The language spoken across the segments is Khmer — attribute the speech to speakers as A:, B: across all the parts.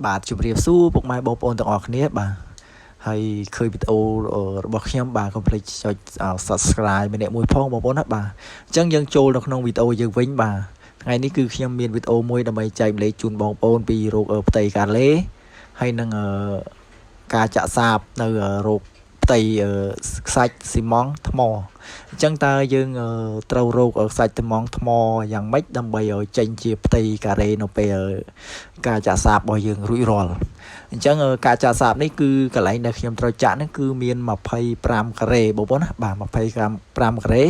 A: បាទជម្រាបសួរពុកម៉ែបងប្អូនទាំងអស់គ្នាបាទហើយឃើញវីដេអូរបស់ខ្ញុំបាទកុំភ្លេចចុច Subscribe ម្នាក់មួយផងបងប្អូនណាបាទអញ្ចឹងយើងចូលនៅក្នុងវីដេអូយើងវិញបាទថ្ងៃនេះគឺខ្ញុំមានវីដេអូមួយដើម្បីចែកម្លែកជូនបងប្អូនពីរោគផ្ទៃកាឡេហើយនឹងការចាក់សាបនៅរោគផ្ទៃខ្សាច់ស៊ីម៉ង់ថ្មអញ្ចឹងតើយើងត្រូវរោគខ្សាច់ស៊ីម៉ង់ថ្មយ៉ាងម៉េចដើម្បីឲ្យចេញជាផ្ទៃការ៉េនៅពេលការចាក់សាបរបស់យើងរួចរាល់អញ្ចឹងការចាក់សាបនេះគឺកន្លែងដែលខ្ញុំត្រូវចាក់នេះគឺមាន25ការ៉េបងប្អូនណាបាទ25ការ៉េ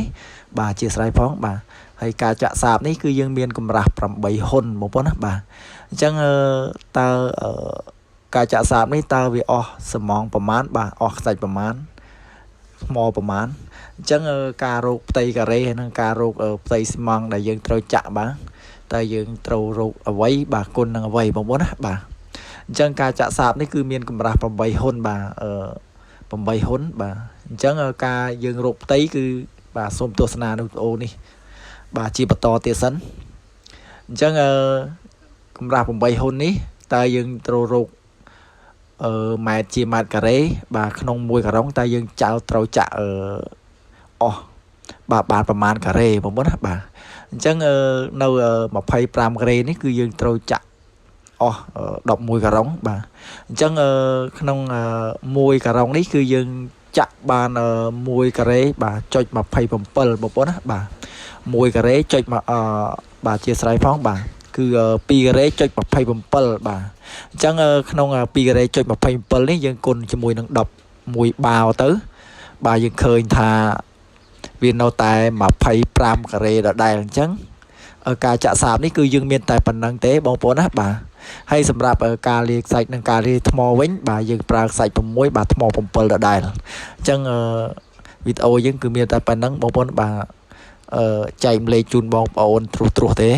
A: បាទអធិស្ឋានផងបាទហើយការចាក់សាបនេះគឺយើងមានកម្រាស់8ហ៊ុនបងប្អូនណាបាទអញ្ចឹងតើការចាក់សាបនេះតើវាអស់សំងប្រមាណបាទអស់ខ្សាច់ប្រមាណថ្មប្រមាណអញ្ចឹងការរោគផ្ទៃការ៉េហើយនិងការរោគផ្ទៃស៊ីម៉ង់ដែលយើងត្រូវចាក់បាទតើយើងត្រូវរោគអ្វីបាទគុណនឹងអ្វីបងប្អូនណាបាទអញ្ចឹងការចាក់សាបនេះគឺមានកម្រាស់8ហ៊ុនបាទ8ហ៊ុនបាទអញ្ចឹងការយើងរោគផ្ទៃគឺបាទសូមទស្សនានៅវីដេអូនេះបាទជាបន្តទៀតសិនអញ្ចឹងកម្រាស់8ហ៊ុននេះតើយើងត្រូវរោគម៉ែត្រជាម៉ែត្រការ៉េបាទក្នុង1ការុងតើយើងត្រូវចាក់អស់បាទបានប្រមាណការ៉េបងប្អូនណាបាទអញ្ចឹងនៅ25ការ៉េនេះគឺយើងត្រូវចាក់អស់11ការុងបាទអញ្ចឹងក្នុង1ការុងនេះគឺយើងចាក់បាន1ការ៉េបាទចុច27បងប្អូនណាបាទ1ការ៉េចុចបាទជាស្រ័យផងបាទគឺ2ការ៉េចុច27បាទអញ្ចឹងក្នុង2ការ៉េចុច27នេះយើងគុណជាមួយនឹង11បាវទៅបាទយើងឃើញថាវានៅតែ25ការ៉េដដែលអញ្ចឹងការចាក់សាបនេះគឺយើងមានតែប៉ុណ្្នឹងទេបងប្អូនណាបាទហើយសម្រាប់ការលាយខ្សាច់និងការលាយថ្មវិញបាទយើងប្រើខ្សាច់6បាទថ្ម7ដដែលអញ្ចឹងវីដេអូយើងគឺមានតែប៉ុណ្្នឹងបងប្អូនបាទចែកម្លែកជូនបងប្អូនត្រួសទេ